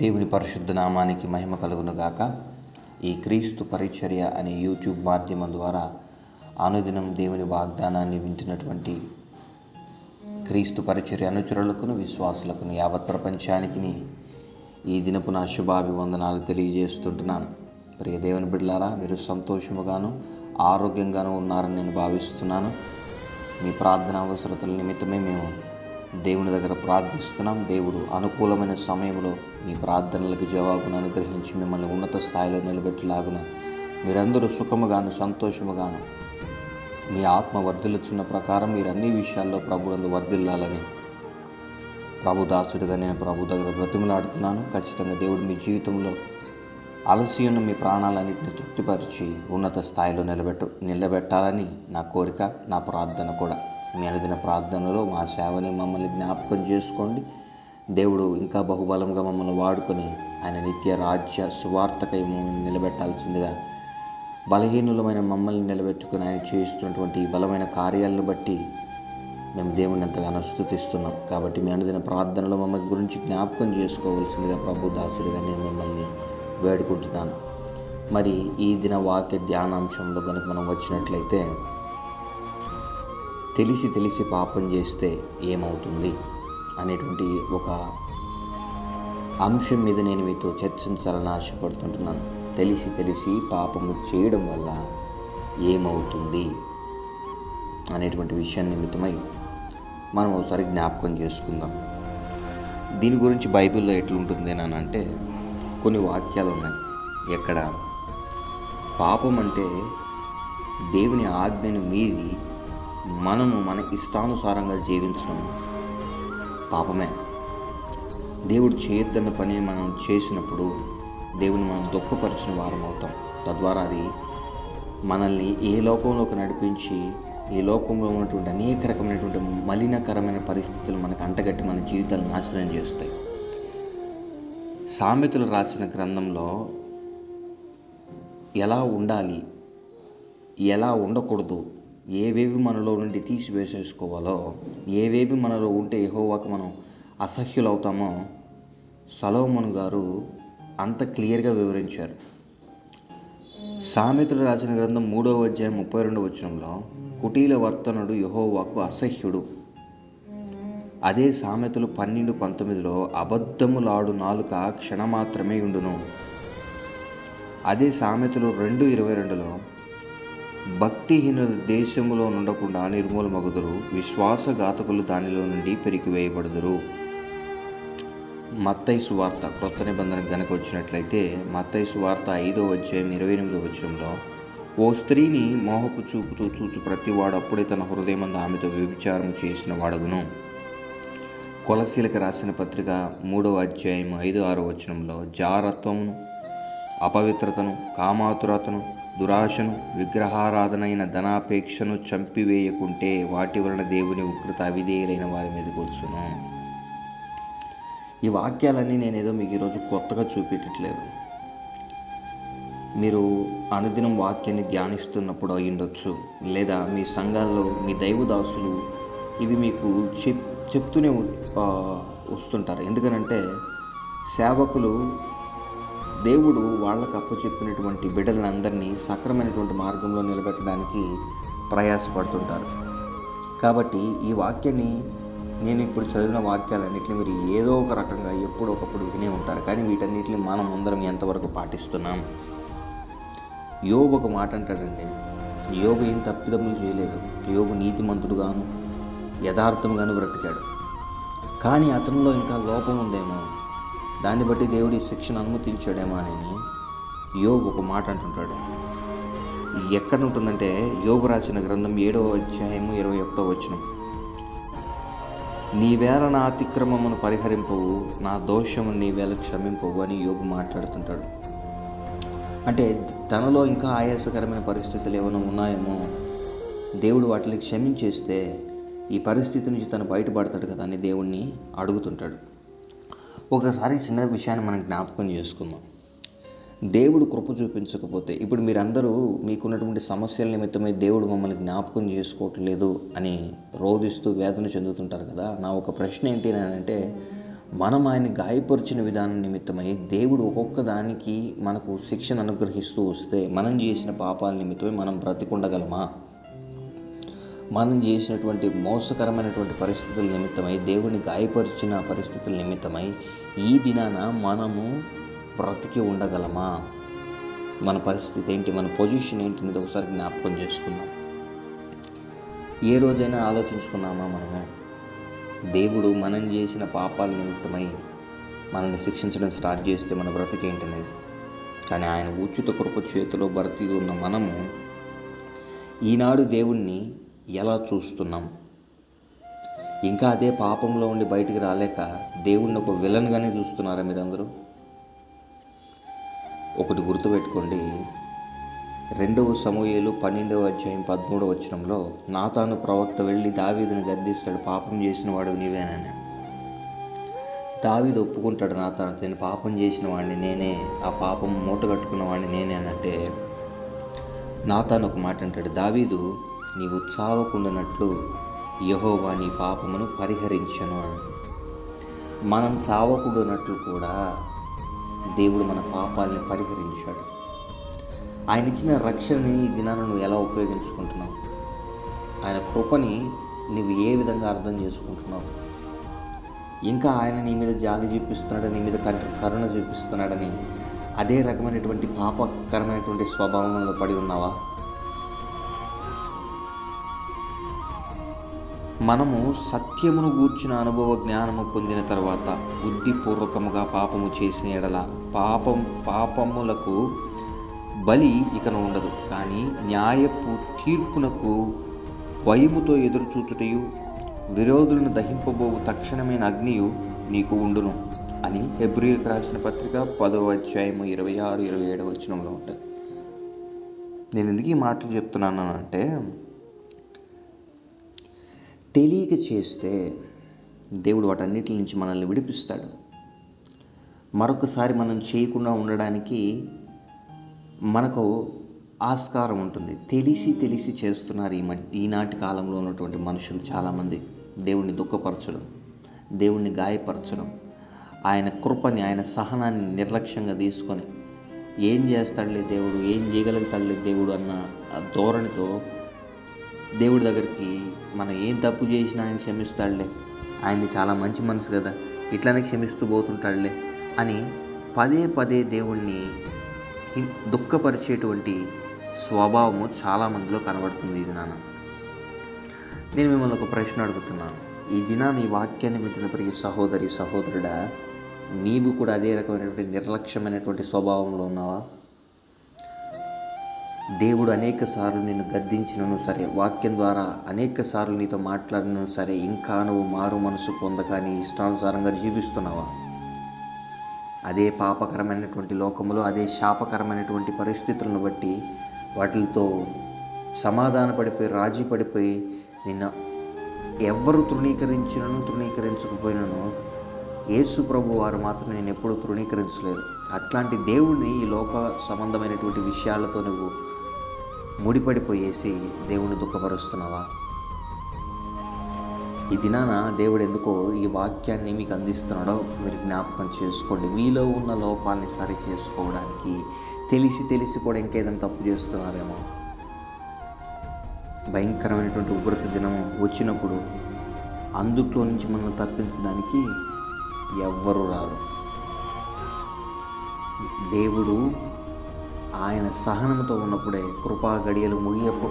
దేవుని పరిశుద్ధ నామానికి మహిమ కలుగునుగాక. ఈ క్రీస్తు పరిచర్య అనే యూట్యూబ్ మాధ్యమం ద్వారా అనుదినం దేవుని వాగ్దానాన్ని వింటున్నటువంటి క్రీస్తు పరిచర్య అనుచరులకును విశ్వాసులకును యావత్ ప్రపంచానికి ఈ దినపు నా శుభాభివందనాలు తెలియజేస్తుంటున్నాను. ప్రియ దేవుని బిడ్డలారా, మీరు సంతోషముగాను ఆరోగ్యంగాను ఉన్నారని నేను భావిస్తున్నాను. మీ ప్రార్థన అవసరతల నిమిత్తమే మేము దేవుని దగ్గర ప్రార్థిస్తున్నాం. దేవుడు అనుకూలమైన సమయంలో మీ ప్రార్థనలకు జవాబును అనుగ్రహించి మిమ్మల్ని ఉన్నత స్థాయిలో నిలబెట్టలాగున మీరందరూ సుఖముగాను సంతోషముగాను మీ ఆత్మ వర్ధిల్లుచున్న ప్రకారం మీరు అన్ని విషయాల్లో ప్రభువునందు వర్ధిల్లాలని ప్రభుదాసుడిగా నేను ప్రభు దగ్గర బ్రతిమలాడుతున్నాను. ఖచ్చితంగా దేవుడు మీ జీవితంలో అలసి ఉన్న మీ ప్రాణాలన్నింటినీ తృప్తిపరిచి ఉన్నత స్థాయిలో నిలబెట్టాలని నా కోరిక, నా ప్రార్థన కూడా. మీ అనుదిన ప్రార్థనలో మా సేవని మమ్మల్ని జ్ఞాపకం చేసుకోండి. దేవుడు ఇంకా బహుబలంగా మమ్మల్ని వాడుకొని ఆయన నిత్య రాజ్య సువార్తకై మమ్మల్ని నిలబెట్టాల్సిందిగా బలహీనులమైన మమ్మల్ని నిలబెట్టుకుని ఆయన చేస్తున్నటువంటి బలమైన కార్యాలను బట్టి మేము దేవుని ఎంతగానో స్తుతిస్తున్నాం. కాబట్టి మీ అనుదిన ప్రార్థనలో మమ్మల్ని గురించి జ్ఞాపకం చేసుకోవాల్సిందిగా ప్రభు దాసుడిగా నేను మిమ్మల్ని వేడుకుంటున్నాను. మరి ఈ దిన వాక్య ధ్యానాంశంలో కనుక మనం వచ్చినట్లయితే, తెలిసి పాపం చేస్తే ఏమవుతుంది అనేటువంటి ఒక అంశం మీద నేను మీతో చర్చించాలని ఆశపడుతుంటున్నాను. తెలిసి పాపము చేయడం వల్ల ఏమవుతుంది అనేటువంటి విషయం నిమిత్తమై మనం ఒకసారి జ్ఞాపకం చేసుకుందాం. దీని గురించి బైబిల్లో ఎట్లుంటుంది అని అంటే కొన్ని వాక్యాలు ఉన్నాయి. ఎక్కడ పాపం అంటే దేవుని ఆజ్ఞను మీరి మనము మన ఇష్టానుసారంగా జీవించడం పాపమే. దేవుడు చేయొద్దన్న పని మనం చేసినప్పుడు దేవుని మనం దుఃఖపరిచిన వారం అవుతాం. తద్వారా అది మనల్ని ఏ లోకంలోకి నడిపించి ఈ లోకంలో ఉన్నటువంటి అనేక రకమైనటువంటి మలినకరమైన పరిస్థితులు మనకు అంటగట్టి మన జీవితాలను నాశనం చేస్తాయి. సామెతలు రాసిన గ్రంథంలో ఎలా ఉండాలి, ఎలా ఉండకూడదు, ఏవేవి మనలో నుండి తీసివేసేసుకోవాలో, ఏవేవి మనలో ఉంటే యెహోవాకు మనం అసహ్యులవుతామో సొలొమోను గారు అంత క్లియర్గా వివరించారు. సామెతలు రాసిన గ్రంథం 3వ అధ్యాయం 32వ వచనంలో కుటీల వర్తనుడు యెహోవాకు అసహ్యుడు. అదే సామెతలు 12:19లో అబద్ధములాడు నాలుక క్షణమాత్రమే ఉండును. అదే సామెతలు 2:22లో భక్తిహీనులు దేశములో నుండకుండా నిర్మూలమగుదురు, విశ్వాసఘాతకులు దానిలో నుండి పెరికివేయబడుదురు. మత్తయి సువార్త క్రొత్త నిబంధన గనక వచ్చినట్లయితే మత్తయి సువార్త 5వ అధ్యాయం 28వ వచనంలో, ఓ స్త్రీని మోహపు చూపుతూ చూచు ప్రతివాడు అప్పుడే తన హృదయమందు ఆమెతో వ్యభిచారం చేసిన వాడగును. కొలసీలకు రాసిన పత్రిక 3వ అధ్యాయం 5-6వ వచనంలో జారత్వమును, అపవిత్రతను, కామాతురతను, దురాశను, విగ్రహారాధనైన ధనాపేక్షను చంపివేయకుంటే వాటి వలన దేవుని ఉగ్రత అవిధేయులైన వారి మీదకి వచ్చును. ఈ వాక్యాలన్నీ నేనేదో మీకు ఈరోజు కొత్తగా చూపించట్లేదు. మీరు అనుదినం వాక్యాన్ని ధ్యానిస్తున్నప్పుడు అయ్యుండొచ్చు, లేదా మీ సంఘాల్లో మీ దైవదాసులు ఇవి మీకు చెప్తూనే వస్తుంటారు. ఎందుకనంటే సేవకులు దేవుడు వాళ్ళకు అప్పచెప్పినటువంటి బిడ్డలందరినీ సక్రమైనటువంటి మార్గంలో నిలబెట్టడానికి ప్రయాసపడుతుంటారు. కాబట్టి ఈ వాక్యాన్ని నేను ఇప్పుడు చదివిన వాక్యాలన్నింటినీ మీరు ఏదో ఒక రకంగా ఎప్పుడో ఒకప్పుడు వినే ఉంటారు. కానీ వీటన్నిటిని మనం అందరం ఎంతవరకు పాటిస్తున్నాం? యోబు ఒక మాట అంటాడండి. యోబు ఏం తప్పిదములు చేయలేదు. యోబు నీతిమంతుడుగాను యథార్థంగాను బ్రతికాడు. కానీ అతనిలో ఇంకా లోపం ఉందేమో, దాన్ని బట్టి దేవుడి శిక్షను అనుమతించాడేమో అని యోబు ఒక మాట అంటుంటాడు. ఎక్కడ ఉంటుందంటే యోబు రాసిన గ్రంథం 7వ అధ్యాయం 21వ వచనం, నీవేళ నా అతిక్రమమును పరిహరింపవు, నా దోషము నీవేళ క్షమింపవు అని యోబు మాట్లాడుతుంటాడు. అంటే తనలో ఇంకా ఆయాసకరమైన పరిస్థితులు ఏమైనా ఉన్నాయేమో, దేవుడు వాటిని క్షమించేస్తే ఈ పరిస్థితి నుంచి తను బయటపడతాడు కదా అని దేవుణ్ణి అడుగుతుంటాడు. ఒకసారి చిన్న విషయాన్ని మనం జ్ఞాపకం చేసుకుందాం. దేవుడు కృప చూపించకపోతే, ఇప్పుడు మీరందరూ మీకున్నటువంటి సమస్యల నిమిత్తమై దేవుడు మమ్మల్ని జ్ఞాపకం చేసుకోవట్లేదు అని రోధిస్తూ వేదన చెందుతుంటారు కదా. నా ఒక ప్రశ్న ఏంటి అని అంటే, మనం ఆయన గాయపరిచిన విధానం నిమిత్తమై దేవుడు ఒక్కొక్క దానికి మనకు శిక్షను అనుగ్రహిస్తూ వస్తే మనం చేసిన పాపాల నిమిత్తమై మనం బ్రతికుండగలమా? మనం చేసినటువంటి మోసకరమైనటువంటి పరిస్థితుల నిమిత్తమై, దేవుని గాయపరిచిన పరిస్థితుల నిమిత్తమై ఈ దినాన మనము బ్రతికి ఉండగలమా? మన పరిస్థితి ఏంటి, మన పొజిషన్ ఏంటి అనేది ఒకసారి జ్ఞాపకం చేసుకుందాం. ఏ రోజైనా ఆలోచించుకున్నామా మనము? దేవుడు మనం చేసిన పాపాల నిమిత్తమై మనల్ని శిక్షించడం స్టార్ట్ చేస్తే మన బ్రతికేంటనేది. కానీ ఆయన ఉచిత కృప చేతిలో బ్రతికి ఉన్న మనము ఈనాడు దేవుణ్ణి ఎలా చూస్తున్నాం? ఇంకా అదే పాపంలో ఉండి బయటికి రాలేక దేవుణ్ణి ఒక విలన్గానే చూస్తున్నారా మీరందరూ? ఒకటి గుర్తుపెట్టుకోండి, 2 సమూయేలు 12:13 నాతాను ప్రవక్త వెళ్ళి దావీదుని గద్దిస్తాడు, పాపం చేసిన వాడు నీవేనని. దావీదు ఒప్పుకుంటాడు, నేను పాపం చేసిన వాడిని నేనే, ఆ పాపం మూట కట్టుకున్న వాడిని నేనే అనంటే నాతాను ఒక మాట అంటాడు, దావీదు నీవు చావకుండానట్లు యెహోవా నీ పాపమును పరిహరించను అని. మనం చావకుండానట్లు కూడా దేవుడు మన పాపాలని పరిహరించాడు. ఆయన ఇచ్చిన రక్షణని ఈ దినాన నువ్వు ఎలా ఉపయోగించుకుంటున్నావు? ఆయన కృపని నువ్వు ఏ విధంగా అర్థం చేసుకుంటున్నావు? ఇంకా ఆయన నీ మీద జాలి చూపిస్తున్నాడు, నీ మీద కరుణ చూపిస్తున్నాడని అదే రకమైనటువంటి పాపకరమైనటువంటి స్వభావంలో పడి ఉన్నావా? మనము సత్యమును గూర్చిన అనుభవ జ్ఞానము పొందిన తర్వాత బుద్ధిపూర్వకముగా పాపము చేసిన ఎడల పాపములకు బలి ఇకను ఉండదు, కానీ న్యాయపు తీర్పునకు భయముతో ఎదురుచూచుటయు విరోధులను దహింపబోవు తక్షణమైన అగ్నియు నీకు ఉండును అని హెబ్రీయులకు రాసిన పత్రిక 10:26-27 ఉంటుంది. నేను ఎందుకు ఈ మాటలు చెప్తున్నాను అంటే, తెలియక చేస్తే దేవుడు వాటన్నిటి నుంచి మనల్ని విడిపిస్తాడు. మరొకసారి మనం చేయకుండా ఉండడానికి మనకు ఆస్కారం ఉంటుంది. తెలిసి చేస్తున్నారు ఈనాటి కాలంలో ఉన్నటువంటి మనుషులు చాలామంది. దేవుణ్ణి దుఃఖపరచడం, దేవుణ్ణి గాయపరచడం, ఆయన కృపని, ఆయన సహనాన్ని నిర్లక్ష్యంగా తీసుకొని ఏం చేస్తాడులే దేవుడు, ఏం చేయగలుగుతాడులే దేవుడు అన్న ధోరణితో దేవుడి దగ్గరికి మనం ఏం తప్పు చేసినా ఆయన క్షమిస్తాడులే, ఆయనది చాలా మంచి మనసు కదా, ఇట్లానే క్షమిస్తూ పోతుంటాడులే అని పదే దేవుణ్ణి దుఃఖపరిచేటువంటి స్వభావము చాలామందిలో కనబడుతుంది. ఈ దినాన నేను మిమ్మల్ని ఒక ప్రశ్న అడుగుతున్నాను. ఈ దినాన ఈ వాక్యాన్ని వింటున్న ప్రియ సహోదరుడా, నీవు కూడా అదే రకమైనటువంటి నిర్లక్ష్యమైనటువంటి స్వభావంలో ఉన్నావా? దేవుడు అనేక సార్లు నిన్ను గద్దించినను సరే, వాక్యం ద్వారా అనేక సార్లు నీతో మాట్లాడినను సరే, ఇంకా నువ్వు మారు మనసు పొందక నీ ఇష్టానుసారంగా జీవిస్తున్నావా? అదే పాపకరమైనటువంటి లోకములో, అదే శాపకరమైనటువంటి పరిస్థితులను బట్టి వాటితో సమాధాన పడిపోయి, రాజీ పడిపోయి, నిన్న ఎవరు తృణీకరించకపోయినను యేసు ప్రభు వారు మాత్రం నేను ఎప్పుడూ తృణీకరించలేదు. అట్లాంటి దేవుడిని ఈ లోక సంబంధమైనటువంటి విషయాలతో నువ్వు ముడిపడిపోయేసి దేవుని దుఃఖపరుస్తున్నావా? ఈ దినాన దేవుడు ఎందుకో ఈ వాక్యాన్ని మీకు అందిస్తున్నాడో మీరు జ్ఞాపకం చేసుకోండి. మీలో ఉన్న లోపాలని సరి చేసుకోవడానికి తెలిసి కూడా ఇంకేదైనా తప్పు చేస్తున్నారేమో. భయంకరమైనటువంటి ఉగ్రత దినం వచ్చినప్పుడు అందుట్లో నుంచి మనల్ని తప్పించడానికి ఎవ్వరూ రారు. దేవుడు ఆయన సహనంతో ఉన్నప్పుడే, కృపా గడియలు ముగియక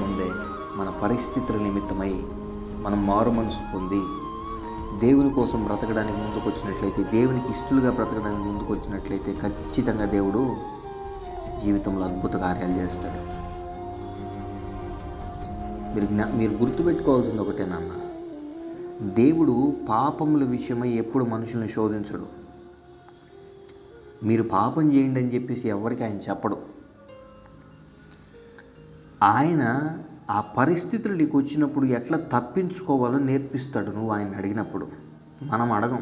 ముందే మన పరిస్థితుల నిమిత్తమై మనం మారు మనసు పొంది దేవుని కోసం బ్రతకడానికి ముందుకు వచ్చినట్లయితే, దేవునికి ఇష్టలుగా బ్రతకడానికి ముందుకు వచ్చినట్లయితే ఖచ్చితంగా దేవుడు జీవితంలో అద్భుత కార్యాలు చేస్తాడు. మీరు గుర్తుపెట్టుకోవాల్సింది ఒకటే నాన్న, దేవుడు పాపముల విషయమై ఎప్పుడు మనుషుల్ని శోధించడు. మీరు పాపం చేయండి అని చెప్పేసి ఎవరికి ఆయన చెప్పడు. ఆయన ఆ పరిస్థితులు నీకు వచ్చినప్పుడు ఎట్లా తప్పించుకోవాలో నేర్పిస్తాడు నువ్వు ఆయన అడిగినప్పుడు. మనం అడగం.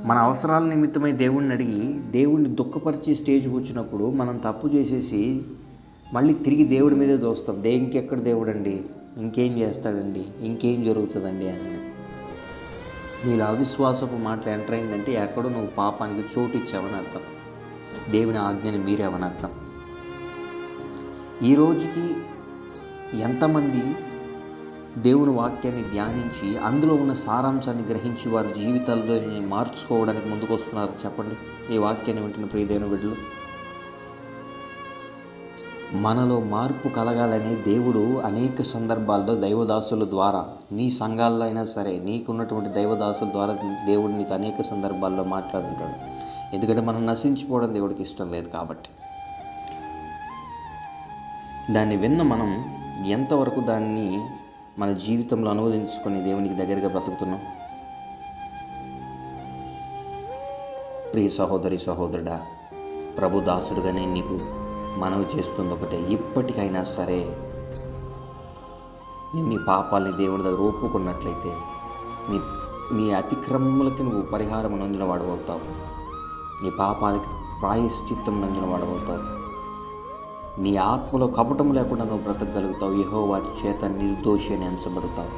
మన అవసరాల నిమిత్తమై దేవుణ్ణి అడిగి దేవుణ్ణి దుఃఖపరిచే స్టేజ్కి వచ్చినప్పుడు మనం తప్పు చేసేసి మళ్ళీ తిరిగి దేవుడి మీదే దోస్తాం. ఇంకెక్కడ దేవుడు అండి, ఇంకేం చేస్తాడండి, ఇంకేం జరుగుతుందండి అని. నీలో అవిశ్వాసపు మాటలు ఎంటర్ అయిందంటే ఎక్కడో నువ్వు పాపానికి చోటు ఇచ్చావని అర్థం. దేవుని ఆజ్ఞని మీరేవని అర్థం. ఈ రోజుకి ఎంతమంది దేవుని వాక్యాన్ని ధ్యానించి అందులో ఉన్న సారాంశాన్ని గ్రహించి వారి జీవితాల్లో మార్చుకోవడానికి ముందుకు వస్తున్నారు చెప్పండి. ఈ వాక్యాన్ని వింటున్న ప్రియ దేవుని బిడ్డలు, మనలో మార్పు కలగాలని దేవుడు అనేక సందర్భాల్లో దైవదాసుల ద్వారా, నీ సంఘాల్లో అయినా సరే నీకున్నటువంటి దైవదాసుల ద్వారా దేవుడు నీకు అనేక సందర్భాల్లో మాట్లాడుంటాడు. ఎందుకంటే మనం నశించిపోవడం దేవుడికి ఇష్టం లేదు కాబట్టి. దాన్ని విన్న మనం ఎంతవరకు దాన్ని మన జీవితంలో అనువదించుకొని దేవునికి దగ్గరగా బ్రతుకుతున్నాం? ప్రియ సహోదరి సహోదరుడా, ప్రభు దాసుడుగానే నీకు మనవి చేస్తుంది ఒకటే, ఇప్పటికైనా సరే నీ పాపాలని దేవుని దగ్గర ఒప్పుకున్నట్లయితే నీ అతిక్రమములకి నువ్వు పరిహారం నందిన వాడవుతావు. నీ పాపాలకి ప్రాయశ్చిత్తం నందిన వాడవుతావు. నీ ఆత్మలో కపటం లేకుండా నువ్వు బ్రతకగలుగుతావు. యెహోవా చేత నిర్దోషి అని ఎంచబడతావు.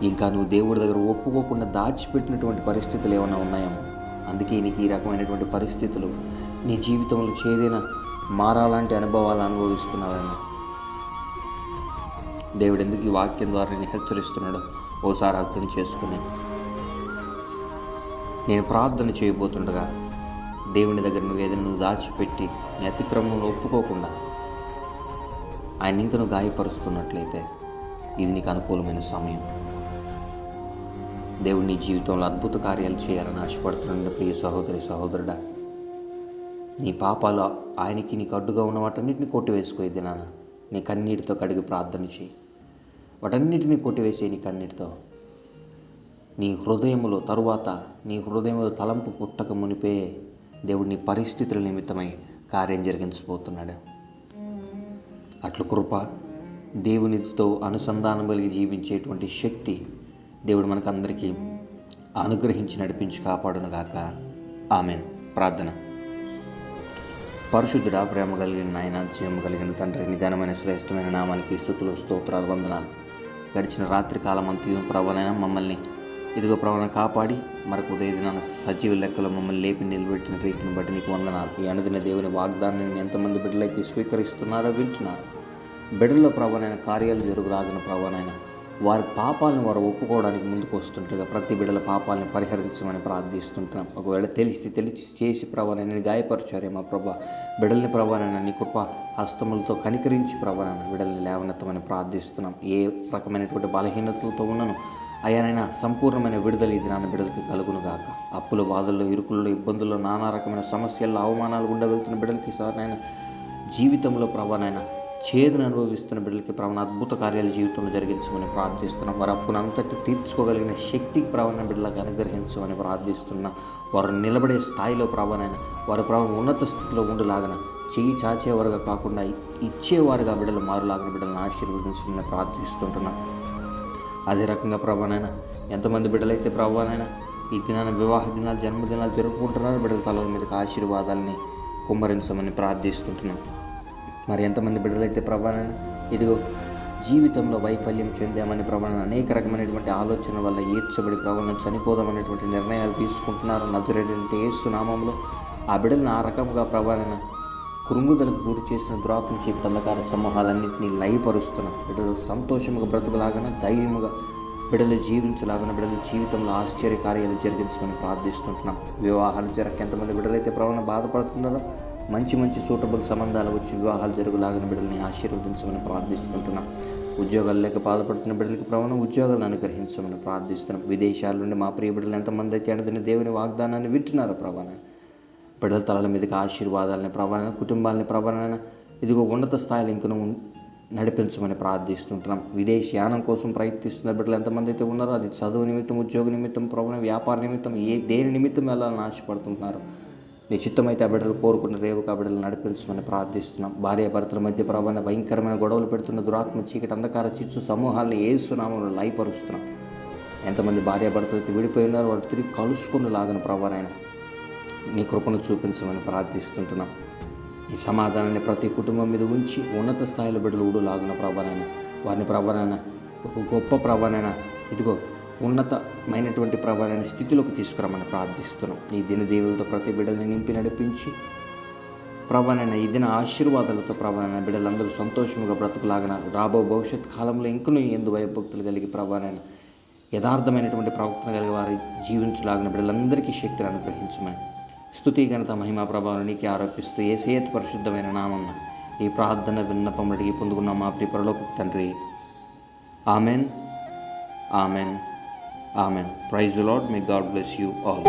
ఇంకా నువ్వు దేవుడి దగ్గర ఒప్పుకోకుండా దాచిపెట్టినటువంటి పరిస్థితులు ఏమైనా ఉన్నాయేమో, అందుకే నీకు ఈ రకమైనటువంటి పరిస్థితులు నీ జీవితంలో చేదైన మారాలంటే అనుభవాలు అనుభవిస్తున్నావేమో. దేవుడు ఎందుకు ఈ వాక్యం ద్వారా నేను హెచ్చరిస్తున్నాడో ఓసారి అర్థం చేసుకుని, నేను ప్రార్థన చేయబోతుండగా దేవుని దగ్గర నువ్వు ఏదైనా నువ్వు దాచిపెట్టి నీ అతిక్రమంలో ఒప్పుకోకుండా ఆయన ఇంకా నువ్వు గాయపరుస్తున్నట్లయితే ఇది నీకు అనుకూలమైన సమయం. దేవుడు నీ జీవితంలో అద్భుత కార్యాలు చేయాలని ఆశపడుతున్నాడు. ప్రియ సహోదరి సహోదరుడా, నీ పాపాలు ఆయనకి నీకు అడ్డుగా ఉన్న వాటన్నిటిని కొట్టివేసుకోయిద్ది నాన్న. నీ కన్నీటితో కడిగి ప్రార్థన చేయి. వాటన్నిటిని కొట్టివేసే నీ కన్నీటితో నీ హృదయములో తరువాత నీ హృదయంలో తలంపు పుట్టక మునిపే దేవుడు నీ పరిస్థితుల నిమిత్తమై కార్యం జరిగించబోతున్నాడు. అట్లు కృప, దేవునితో అనుసంధానం కలిగి జీవించేటువంటి శక్తి దేవుడు మనకందరికీ అనుగ్రహించి నడిపించి కాపాడునుగాక. ఆమెన్. ప్రార్థన. పరిశుద్ధుడా, ప్రేమ కలిగిన నాయన, జీవము కలిగిన తండ్రి, నిదానమైన శ్రేష్టమైన నామానికి స్తుతులు, స్తోత్రాలు, వందనాలు. గడిచిన రాత్రి కాలం అంతా ప్రభువైనా మమ్మల్ని ఇదిగో ప్రభువును కాపాడి మరొక ఉదయ దినాన సజీవ లెక్కలో మమ్మల్ని లేపి నిలబెట్టిన రీతిని బట్టి నీకు వందనాలు. ఈ అనుదిన దేవుని వాగ్దానాన్ని ఎంతమంది బిడ్డలైతే స్వీకరిస్తున్నారో, వింటున్నారు, బిడ్డల్లో ప్రభువైన కార్యాలు జరుగురాగిన ప్రభువైనా వారి పాపాలను వారు ఒప్పుకోవడానికి ముందుకు వస్తుండగా ప్రతి బిడ్డల పాపాలను పరిహరించమని ప్రార్థిస్తుంటున్నాం. ఒకవేళ తెలిసి చేసి ప్రభువైనా గాయపరిచారేమో ప్రభా, బిడ్డల్ని ప్రభువైనా నీ కృప హస్తములతో కనికరించి ప్రభువైనా బిడ్డల్ని లేవనెత్తమని ప్రార్థిస్తున్నాం. ఏ రకమైనటువంటి బలహీనతలతో ఉన్నను అయ్యానైనా సంపూర్ణమైన విడుదల ఈ దినాన బిడ్డలకి కలుగును గాక. అప్పుల బాధల్లో, ఇరుకుల్లో, ఇబ్బందుల్లో, నానా రకమైన సమస్యల్లో, అవమానాలు గుండా వెళ్తున్న బిడ్డలకి సార్నైనా జీవితంలో ప్రభానైనా చేదును అనుభవిస్తున్న బిడ్డలకి ప్రభాన అద్భుత కార్యాలు జీవితంలో జరిగించమని ప్రార్థిస్తున్నాం. వారి అప్పును అంతటి తీర్చుకోగలిగిన శక్తికి ప్రభాన బిడ్డలకు అనుగ్రహించమని ప్రార్థిస్తున్నాం. వారు నిలబడే స్థాయిలో ప్రభానైనా వారి ప్రభావం ఉన్నత స్థితిలో ఉండేలాగన చెయ్యి చాచేవారుగా కాకుండా ఇచ్చేవారుగా బిడ్డలు మారులాగిన బిడ్డలను ఆశీర్వదించమని ప్రార్థిస్తుంటున్నాం. అదే రకంగా ప్రభానైనా ఎంతమంది బిడ్డలైతే ప్రభానైనా ఈ దినాన వివాహ దినాలు, జన్మదినాలు జరుపుకుంటున్నారు, బిడ్డల తలల మీదకి ఆశీర్వాదాలని కుమ్మరించమని ప్రార్థిస్తుంటున్నాం. మరి ఎంతమంది బిడ్డలైతే ప్రభానైనా ఇదిగో జీవితంలో వైఫల్యం చెందామని ప్రభావం అనేక రకమైనటువంటి ఆలోచన వల్ల ఈడ్చబడి ప్రభావం చనిపోదామనేటువంటి నిర్ణయాలు తీసుకుంటున్నారు. నజరేయుడైన యేసు నామములో ఆ బిడ్డలను ఆ రకముగా ప్రభావైన కృంగుదలకు గురి చేసిన దురాత్మ చీకటి అంధకార సమూహాలన్నింటినీ లయపరుస్తున్నాం. బిడ్డలు సంతోషముగా బ్రతుకులాగన, ధైర్యముగా బిడ్డలు జీవించలాగన, బిడ్డల జీవితంలో ఆశ్చర్య కార్యాలు జరిగించమని ప్రార్థిస్తుంటున్నాం. వివాహాలు జరగక ఎంతమంది బిడ్డలైతే ప్రభావం బాధపడుతున్నారో మంచి మంచి సూటబుల్ సంబంధాలు వచ్చి వివాహాలు జరుగులాగిన బిడ్డల్ని ఆశీర్వదించమని ప్రార్థిస్తుంటున్నాం. ఉద్యోగాలు లేక బాధపడుతున్న బిడ్డలకి ప్రభావం ఉద్యోగాలను అనుగ్రహించమని ప్రార్థిస్తున్నాం. విదేశాల నుండి మా ప్రియ బిడ్డలు ఎంతమంది అయితే అనుదిన దేవుని వాగ్దానాన్ని వింటున్నారో ప్రభావం బిడ్డల తలల మీదకి ఆశీర్వాదాలని ప్రభావం, కుటుంబాలని ప్రభావం ఇదిగో ఉన్నత స్థాయిలో ఇంకను నడిపించమని ప్రార్థిస్తుంటున్నాం. విదేశీయానం కోసం ప్రయత్నిస్తున్న బిడ్డలు ఎంతమంది అయితే ఉన్నారో అది చదువు నిమిత్తం, ఉద్యోగ నిమిత్తం, ప్రభావం వ్యాపార నిమిత్తం, దేని నిమిత్తం వెళ్ళాలని ఆశపడుతుంటున్నారు. నీ చిత్తమైతే ఆ బిడ్డలు కోరుకున్న రేవుకు ఆ బిడ్డలు నడిపించమని ప్రార్థిస్తున్నాం. భార్యాభర్తల మధ్య ప్రభావం భయంకరమైన గొడవలు పెడుతున్న దురాత్మ చీకటి అంధకార చిచ్చు సమూహాలను యేసు నామములో లయపరుస్తున్నాం. ఎంతమంది భార్యాభర్తలు అయితే విడిపోయి ఉన్నారో వాళ్ళు తిరిగి కలుసుకుని లాగని ప్రభావైనా నీ కృపను చూపించమని ప్రార్థిస్తుంటున్నాం. ఈ సమాధానాన్ని ప్రతి కుటుంబం మీద ఉంచి ఉన్నత స్థాయిలో బిడ్డలు ఊడులాగిన ప్రభావైనా వారిని ప్రభావైనా ఒక గొప్ప ప్రభానైనా ఇదిగో ఉన్నతమైనటువంటి ప్రభానైన స్థితిలోకి తీసుకురామని ప్రార్థిస్తున్నాం. ఈ దిన దేవులతో ప్రతి బిడ్డల్ని నింపి నడిపించి ప్రభానైనా ఈ దిన ఆశీర్వాదాలతో ప్రభానైనా బిడ్డలందరూ సంతోషముగా బ్రతుకులాగన రాబో భవిష్యత్ కాలంలో ఇంకనూ ఎందు భయభక్తులు కలిగి ప్రభానైనా యథార్థమైనటువంటి ప్రవక్తన కలిగి వారి జీవించలాగిన బిడ్డలందరికీ శక్తిని అనుగ్రహించమని స్తుతి ఘనత మహిమా ప్రభావం నీకే ఆరోపిస్తూ యేసయ్య పరిశుద్ధమైన నామమున ఈ ప్రార్థన విన్నపం అడిగి పొందుకున్న మా ప్రియ పరలోకపు తండ్రి. Amen, amen, amen. Praise the Lord. May God bless you all.